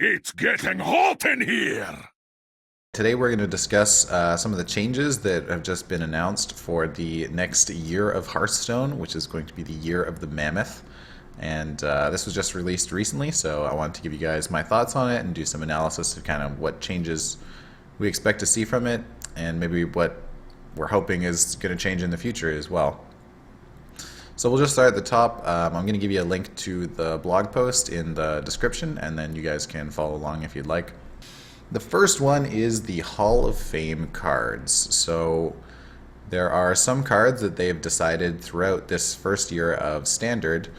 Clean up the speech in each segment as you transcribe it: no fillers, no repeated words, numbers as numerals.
It's getting hot in here! Today we're going to discuss some of the changes that have just been announced for the next year of Hearthstone, which is going to be the year of the Mammoth. And this was just released recently, so I wanted to give you guys my thoughts on it and do some analysis of kind of what changes we expect to see from it, and maybe what we're hoping is going to change in the future as well. So we'll just start at the top. I'm going to give you a link to the blog post in the description, and then you guys can follow along if you'd like. The first one is the Hall of Fame cards. So there are some cards that they've decided throughout this first year of Standard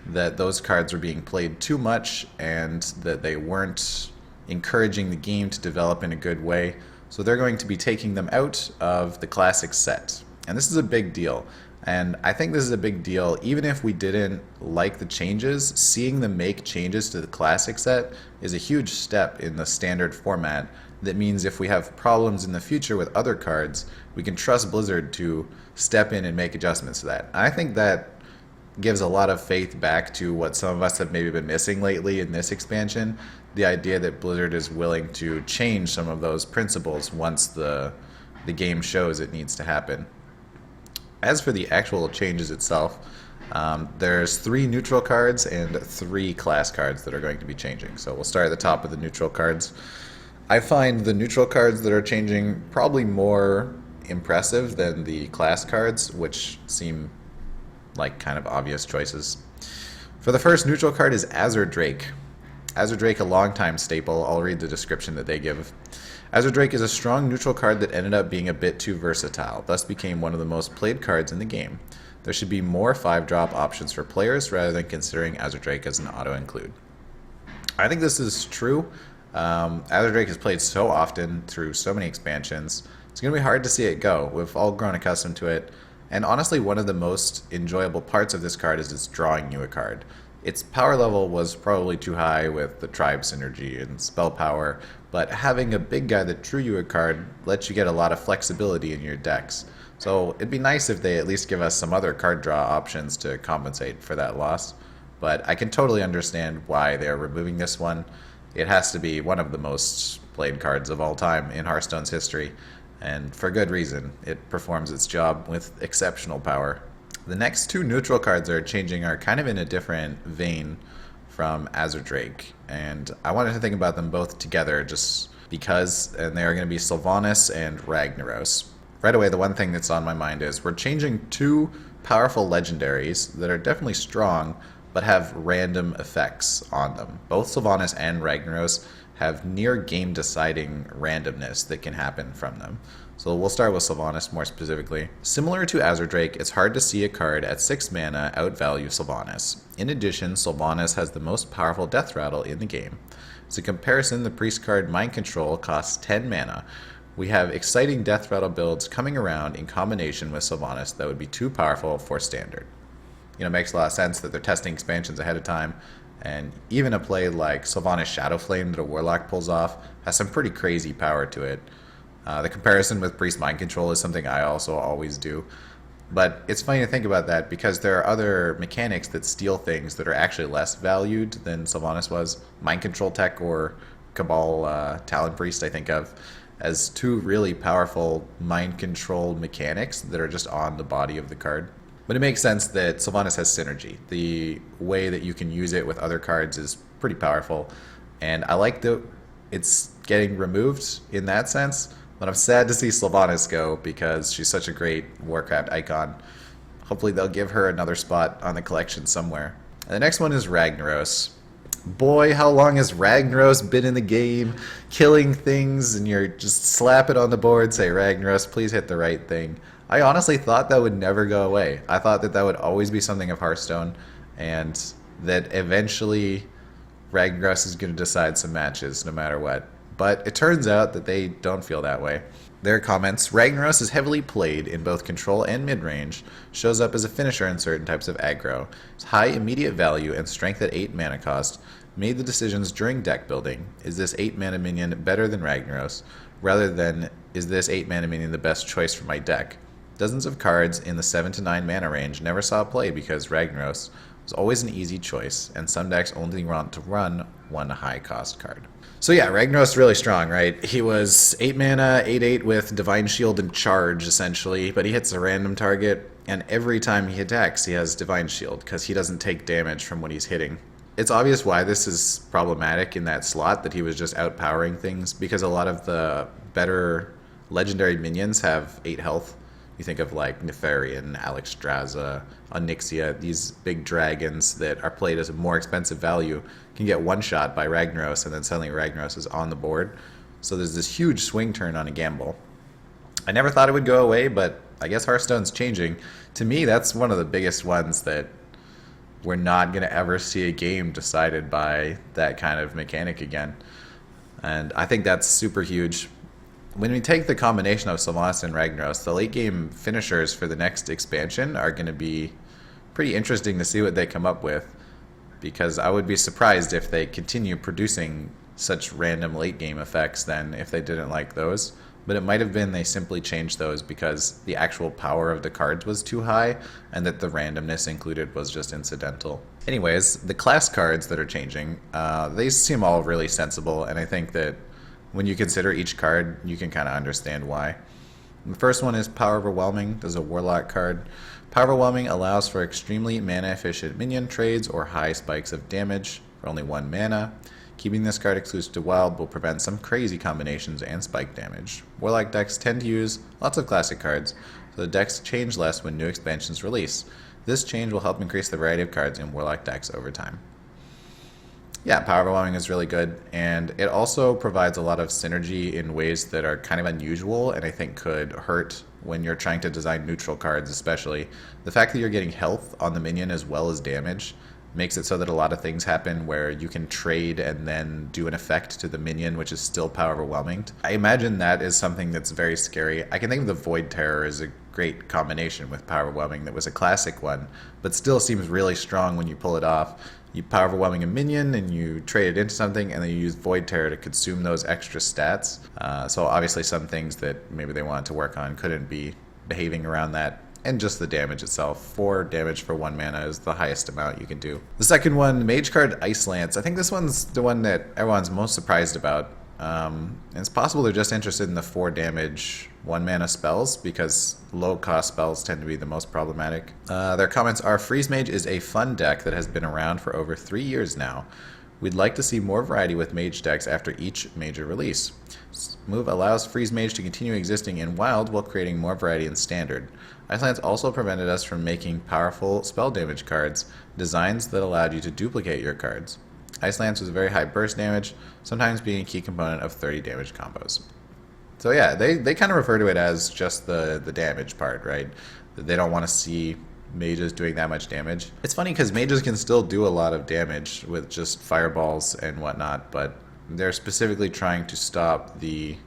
that those cards were being played too much and that they weren't encouraging the game to develop in a good way. So they're going to be taking them out of the Classic set. And this is a big deal. And I think this is a big deal. Even if we didn't like the changes, seeing them make changes to the Classic set is a huge step in the Standard format. That means if we have problems in the future with other cards, we can trust Blizzard to step in and make adjustments to that. And I think that gives a lot of faith back to what some of us have maybe been missing lately in this expansion. The idea that Blizzard is willing to change some of those principles once the game shows it needs to happen. As for the actual changes itself, there's 3 neutral cards and 3 class cards that are going to be changing. So we'll start at the top with the neutral cards. I find the neutral cards that are changing probably more impressive than the class cards, which seem like kind of obvious choices. For the first neutral card is Azure Drake. Azure Drake, a longtime staple. I'll read the description that they give. Azure Drake is a strong neutral card that ended up being a bit too versatile, thus became one of the most played cards in the game. There should be more 5-drop options for players rather than considering Azure Drake as an auto-include. I think this is true. Azure Drake is played so often through so many expansions. It's going to be hard to see it go. We've all grown accustomed to it. And honestly, one of the most enjoyable parts of this card is it's drawing you a card. Its power level was probably too high with the tribe synergy and spell power, but having a big guy that drew you a card lets you get a lot of flexibility in your decks. So it'd be nice if they at least give us some other card draw options to compensate for that loss. But I can totally understand why they're removing this one. It has to be one of the most played cards of all time in Hearthstone's history, and for good reason. It performs its job with exceptional power. The next 2 neutral cards that are changing are kind of in a different vein from Azure Drake, and I wanted to think about them both together just because, and they are going to be Sylvanas and Ragnaros. Right away, the one thing that's on my mind is we're changing 2 powerful legendaries that are definitely strong, but have random effects on them. Both Sylvanas and Ragnaros have near game deciding randomness that can happen from them. So we'll start with Sylvanas more specifically. Similar to Azure Drake, it's hard to see a card at 6 mana outvalue Sylvanas. In addition, Sylvanas has the most powerful death rattle in the game. As a comparison, the priest card Mind Control costs 10 mana. We have exciting death rattle builds coming around in combination with Sylvanas that would be too powerful for Standard. It makes a lot of sense that they're testing expansions ahead of time, and even a play like Sylvanas Shadowflame that a Warlock pulls off has some pretty crazy power to it. The comparison with Priest Mind Control is something I also always do. But it's funny to think about that because there are other mechanics that steal things that are actually less valued than Sylvanas was. Mind Control Tech or Cabal Talon Priest I think of as 2 really powerful mind control mechanics that are just on the body of the card. But it makes sense that Sylvanas has synergy. The way that you can use it with other cards is pretty powerful. And I like that it's getting removed in that sense. But I'm sad to see Sylvanas go because she's such a great Warcraft icon. Hopefully they'll give her another spot on the collection somewhere. And the next one is Ragnaros. Boy, how long has Ragnaros been in the game, killing things, and you're just slap it on the board, say, Ragnaros, please hit the right thing. I honestly thought that would never go away. I thought that that would always be something of Hearthstone, and that eventually Ragnaros is going to decide some matches no matter what. But it turns out that they don't feel that way. Their comments, Ragnaros is heavily played in both control and mid-range, shows up as a finisher in certain types of aggro. Its high immediate value and strength at 8 mana cost made the decisions during deck building. Is this 8 mana minion better than Ragnaros? Rather than, is this 8 mana minion the best choice for my deck? Dozens of cards in the 7 to 9 mana range never saw play because Ragnaros was always an easy choice, and some decks only want to run one high cost card. So yeah, Ragnaros really strong, right? He was 8 mana, 8/8 with Divine Shield and Charge, essentially, but he hits a random target, and every time he attacks, he has Divine Shield, because he doesn't take damage from what he's hitting. It's obvious why this is problematic in that slot, that he was just outpowering things, because a lot of the better legendary minions have 8 health. You think of like Nefarian, Alexstrasza, Onyxia, these big dragons that are played as a more expensive value can get one shot by Ragnaros, and then suddenly Ragnaros is on the board. So there's this huge swing turn on a gamble. I never thought it would go away, but I guess Hearthstone's changing. To me, that's one of the biggest ones that we're not going to ever see a game decided by that kind of mechanic again. And I think that's super huge. When we take the combination of Sylvanas and Ragnaros, the late game finishers for the next expansion are going to be pretty interesting to see what they come up with, because I would be surprised if they continue producing such random late game effects then if they didn't like those. But it might have been they simply changed those because the actual power of the cards was too high and that the randomness included was just incidental. Anyways, the class cards that are changing, they seem all really sensible, and I think that when you consider each card, you can kind of understand why. The first one is Power Overwhelming. There's a Warlock card. Power Overwhelming allows for extremely mana-efficient minion trades or high spikes of damage for only 1 mana. Keeping this card exclusive to Wild will prevent some crazy combinations and spike damage. Warlock decks tend to use lots of classic cards, so the decks change less when new expansions release. This change will help increase the variety of cards in Warlock decks over time. Yeah, Power Overwhelming is really good, and it also provides a lot of synergy in ways that are kind of unusual and I think could hurt when you're trying to design neutral cards especially. The fact that you're getting health on the minion as well as damage makes it so that a lot of things happen where you can trade and then do an effect to the minion, which is still Power Overwhelming. I imagine that is something that's very scary. I can think of the Void Terror as a great combination with Power Overwhelming that was a classic one, but still seems really strong when you pull it off. You Power Overwhelming a minion and you trade it into something, and then you use Void Terror to consume those extra stats. So obviously some things that maybe they wanted to work on couldn't be behaving around that. And just the damage itself. 4 damage for 1 mana is the highest amount you can do. The second one, Mage card Ice Lance. I think this one's the one that everyone's most surprised about. And it's possible they're just interested in the 4 damage 1 mana spells, because low cost spells tend to be the most problematic. Their comments are, Freeze Mage is a fun deck that has been around for over 3 years now. We'd like to see more variety with Mage decks after each major release. This move allows Freeze Mage to continue existing in Wild while creating more variety in Standard. Ice Lance also prevented us from making powerful spell damage cards, designs that allowed you to duplicate your cards. Ice Lance was very high burst damage, sometimes being a key component of 30 damage combos. So yeah, they kind of refer to it as just the damage part, right? They don't want to see mages doing that much damage. It's funny because mages can still do a lot of damage with just fireballs and whatnot, but they're specifically trying to stop the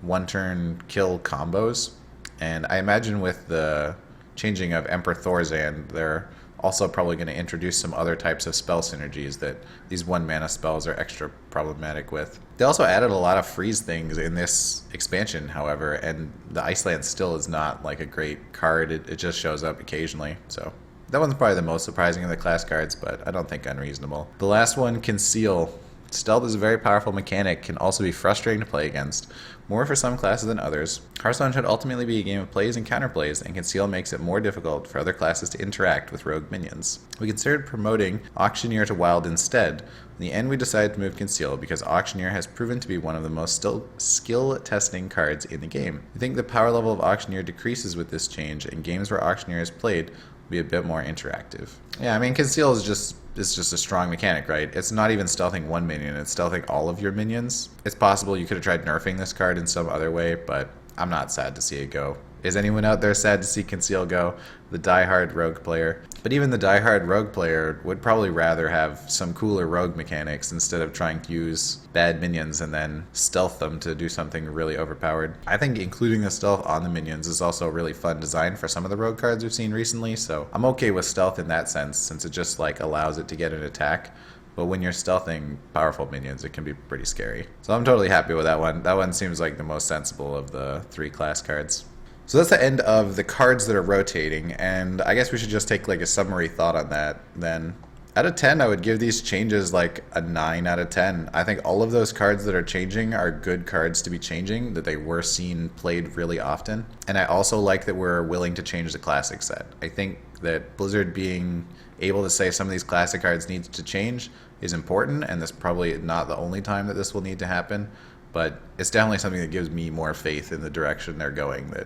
one-turn kill combos. And I imagine with the changing of Emperor Thorzan, they're also probably going to introduce some other types of spell synergies that these 1 mana spells are extra problematic with. They also added a lot of freeze things in this expansion, however, and the Ice Lance still is not like a great card. It just shows up occasionally, so that one's probably the most surprising of the class cards, but I don't think unreasonable. The last one, Conceal. Stealth is a very powerful mechanic, can also be frustrating to play against, more for some classes than others. Hearthstone should ultimately be a game of plays and counterplays, and Conceal makes it more difficult for other classes to interact with rogue minions. We considered promoting Auctioneer to Wild instead. In the end, we decided to move Conceal because Auctioneer has proven to be one of the most skill-testing cards in the game. We think the power level of Auctioneer decreases with this change, and games where Auctioneer is played will be a bit more interactive. Yeah, I mean, Conceal is just a strong mechanic, right? It's not even stealthing 1 minion, it's stealthing all of your minions. It's possible you could have tried nerfing this card in some other way, but I'm not sad to see it go. Is anyone out there sad to see Conceal go? The diehard rogue player. But even the diehard rogue player would probably rather have some cooler rogue mechanics instead of trying to use bad minions and then stealth them to do something really overpowered. I think including the stealth on the minions is also a really fun design for some of the rogue cards we've seen recently, so I'm okay with stealth in that sense, since it just like allows it to get an attack. But when you're stealthing powerful minions, it can be pretty scary. So I'm totally happy with that one. That one seems like the most sensible of the 3 class cards. So that's the end of the cards that are rotating, and I guess we should just take like a summary thought on that then. Out of 10, I would give these changes like a 9 out of 10. I think all of those cards that are changing are good cards to be changing, that they were seen played really often. And I also like that we're willing to change the classic set. I think that Blizzard being able to say some of these classic cards need to change is important, and this is probably not the only time that this will need to happen, but it's definitely something that gives me more faith in the direction they're going, that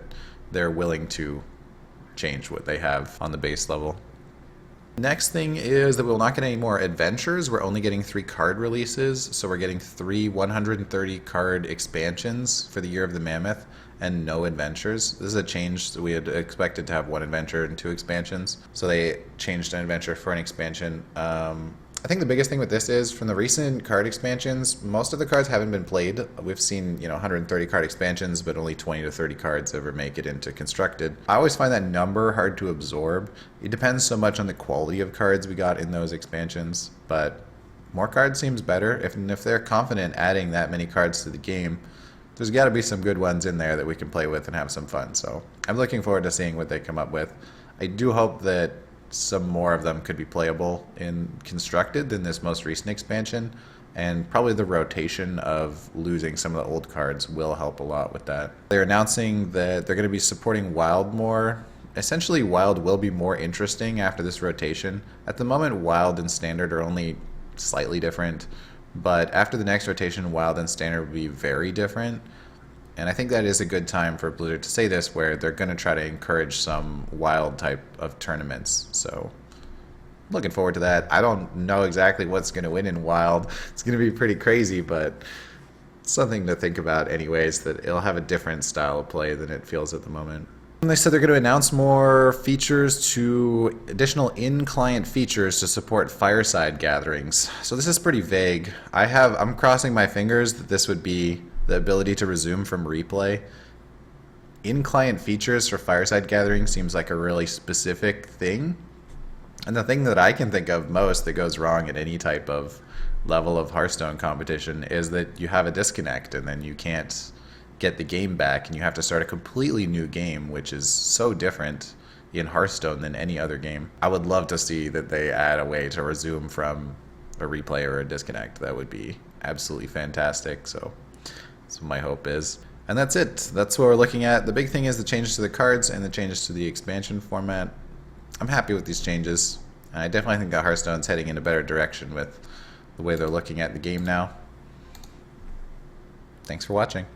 they're willing to change what they have on the base level. Next thing is that we will not get any more adventures. We're only getting 3 card releases, so we're getting 3 130 card expansions for the Year of the Mammoth and no adventures. This is a change. We had expected to have 1 adventure and 2 expansions, so they changed an adventure for an expansion. I think the biggest thing with this is, from the recent card expansions, most of the cards haven't been played. We've seen, 130 card expansions, but only 20 to 30 cards ever make it into constructed. I always find that number hard to absorb. It depends so much on the quality of cards we got in those expansions, but more cards seems better. If they're confident adding that many cards to the game, there's got to be some good ones in there that we can play with and have some fun. So I'm looking forward to seeing what they come up with. I do hope that some more of them could be playable in constructed than this most recent expansion, and probably the rotation of losing some of the old cards will help a lot with that. They're announcing that they're going to be supporting Wild more. Essentially, Wild will be more interesting after this rotation. At the moment, Wild and Standard are only slightly different, but after the next rotation, Wild and Standard will be very different. And I think that is a good time for Blizzard to say this, where they're going to try to encourage some Wild type of tournaments. So looking forward to that. I don't know exactly what's going to win in Wild. It's going to be pretty crazy, but it's something to think about anyways, that it'll have a different style of play than it feels at the moment. And they said they're going to announce more features additional in-client features to support fireside gatherings. So this is pretty vague. I'm crossing my fingers that this would be the ability to resume from replay. In-client features for fireside gathering seems like a really specific thing. And the thing that I can think of most that goes wrong at any type of level of Hearthstone competition is that you have a disconnect and then you can't get the game back and you have to start a completely new game, which is so different in Hearthstone than any other game. I would love to see that they add a way to resume from a replay or a disconnect. That would be absolutely fantastic. So that's what my hope is. And that's it. That's what we're looking at. The big thing is the changes to the cards and the changes to the expansion format. I'm happy with these changes. And I definitely think that Hearthstone's heading in a better direction with the way they're looking at the game now. Thanks for watching.